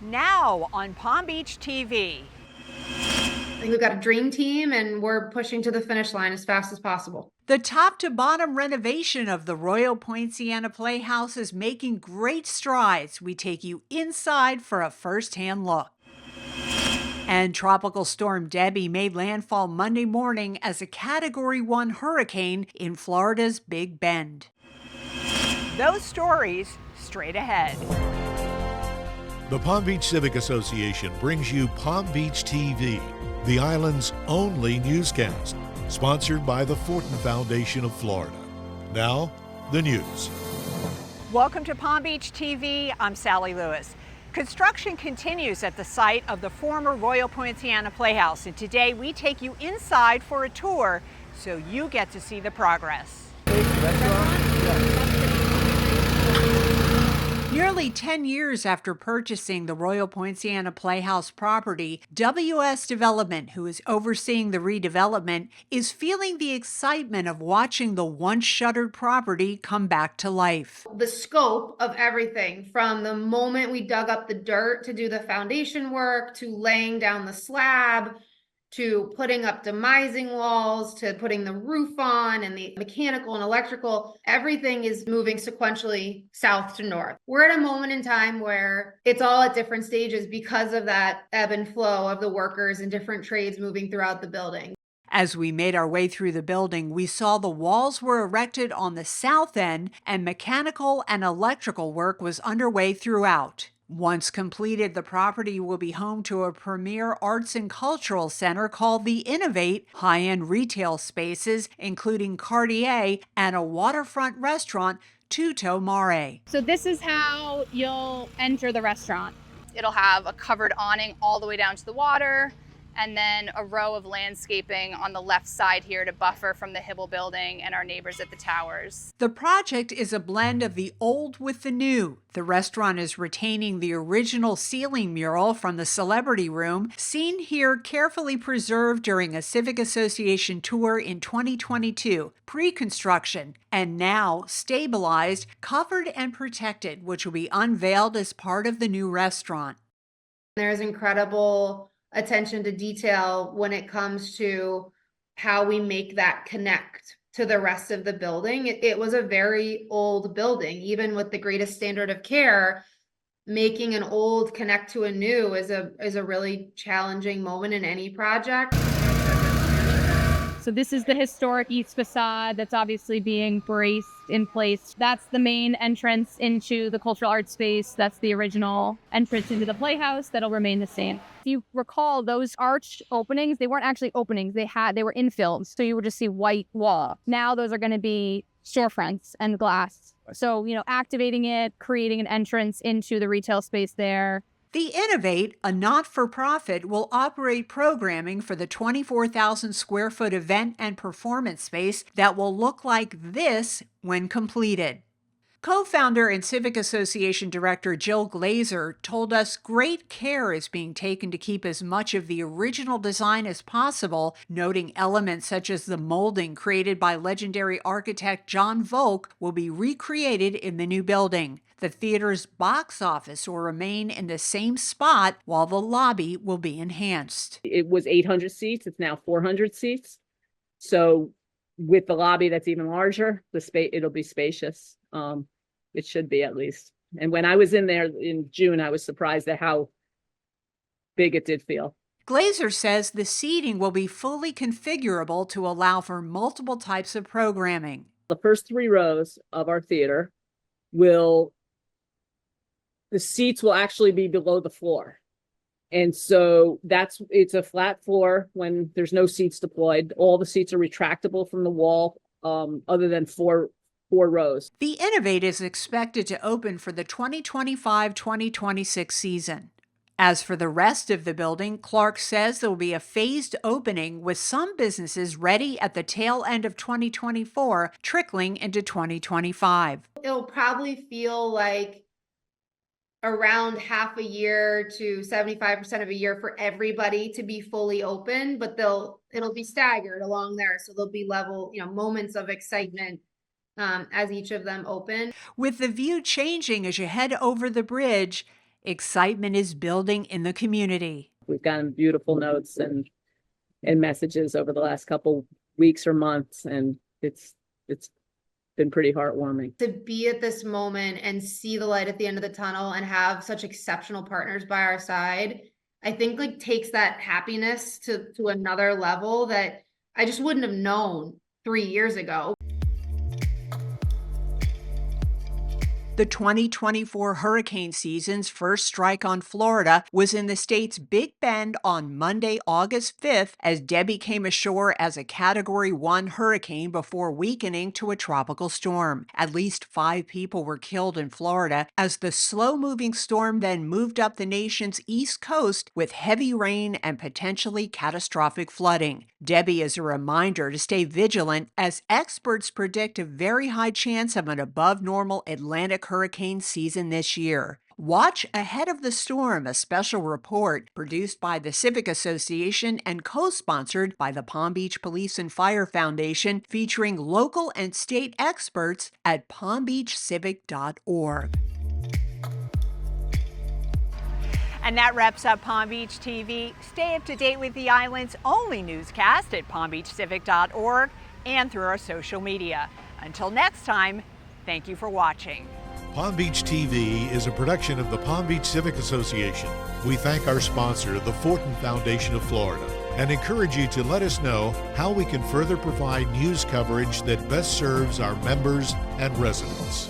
now on Palm Beach TV. I think we've got a dream team and we're pushing to the finish line as fast as possible. The top to bottom renovation of the Royal Poinciana Playhouse is making great strides. We take you inside for a first-hand look. And Tropical Storm Debbie made landfall Monday morning as a Category 1 hurricane in Florida's Big Bend. Those stories straight ahead. The Palm Beach Civic Association brings you Palm Beach TV, the island's only newscast, sponsored by the Fortin Foundation of Florida. Now, the news. Welcome to Palm Beach TV. I'm Sally Lewis. Construction continues at the site of the former Royal Poinciana Playhouse, and today we take you inside for a tour so you get to see the progress. Nearly 10 years after purchasing the Royal Poinciana Playhouse property, WS Development, who is overseeing the redevelopment, is feeling the excitement of watching the once shuttered property come back to life. The scope of everything from the moment we dug up the dirt to do the foundation work, to laying down the slab, to putting up demising walls, to putting the roof on and the mechanical and electrical, everything is moving sequentially south to north. We're at a moment in time where it's all at different stages because of that ebb and flow of the workers and different trades moving throughout the building. As we made our way through the building, we saw the walls were erected on the south end and mechanical and electrical work was underway throughout. Once completed, the property will be home to a premier arts and cultural center called the Innovate, high-end retail spaces, including Cartier and a waterfront restaurant, Tutto Mare. So this is how you'll enter the restaurant. It'll have a covered awning all the way down to the water, and then a row of landscaping on the left side here to buffer from the Hibble building and our neighbors at the towers. The project is a blend of the old with the new. The restaurant is retaining the original ceiling mural from the Celebrity Room, seen here carefully preserved during a Civic Association tour in 2022, pre-construction, and now stabilized, covered, and protected, which will be unveiled as part of the new restaurant. There's incredible attention to detail when it comes to how we make that connect to the rest of the building. It was a very old building, even with the greatest standard of care. Making an old connect to a new is a really challenging moment in any project. So this is the historic east facade that's obviously being braced in place. That's the main entrance into the cultural arts space. That's the original entrance into the playhouse that'll remain the same. If you recall, those arch openings, they weren't actually openings. They were infills. So you would just see white wall. Now those are going to be storefronts and glass. So, activating it, creating an entrance into the retail space there. The Innovate, a not-for-profit, will operate programming for the 24,000 square foot event and performance space that will look like this when completed. Co-founder and Civic Association Director Jill Glazer told us great care is being taken to keep as much of the original design as possible, noting elements such as the molding created by legendary architect John Volk will be recreated in the new building. The theater's box office will remain in the same spot while the lobby will be enhanced. It was 800 seats. It's now 400 seats. So with the lobby that's even larger, it'll be spacious. It should be, at least. And when I was in there in June, I was surprised at how big it did feel. Glazer says the seating will be fully configurable to allow for multiple types of programming. The first 3 rows of our theater the seats will actually be below the floor. And so it's a flat floor when there's no seats deployed. All the seats are retractable from the wall, other than four rows. The Innovate is expected to open for the 2025-2026 season. As for the rest of the building, Clark says there will be a phased opening with some businesses ready at the tail end of 2024, trickling into 2025. It'll probably feel like around half a year to 75% of a year for everybody to be fully open, but it'll be staggered along there. So there'll be moments of excitement as each of them open. With the view changing as you head over the bridge, Excitement is building in the community. We've gotten beautiful notes and messages over the last couple weeks or months, and it's been pretty heartwarming. To be at this moment and see the light at the end of the tunnel and have such exceptional partners by our side, I think like takes that happiness to another level that I just wouldn't have known 3 years ago. The 2024 hurricane season's first strike on Florida was in the state's Big Bend on Monday, August 5th, as Debbie came ashore as a Category 1 hurricane before weakening to a tropical storm. At least 5 people were killed in Florida as the slow-moving storm then moved up the nation's east coast with heavy rain and potentially catastrophic flooding. Debbie is a reminder to stay vigilant as experts predict a very high chance of an above-normal Atlantic hurricane season this year. Watch Ahead of the Storm, a special report produced by the Civic Association and co-sponsored by the Palm Beach Police and Fire Foundation, featuring local and state experts at palmbeachcivic.org. And that wraps up Palm Beach TV. Stay up to date with the island's only newscast at palmbeachcivic.org and through our social media. Until next time, thank you for watching. Palm Beach TV is a production of the Palm Beach Civic Association. We thank our sponsor, the Fortin Foundation of Florida, and encourage you to let us know how we can further provide news coverage that best serves our members and residents.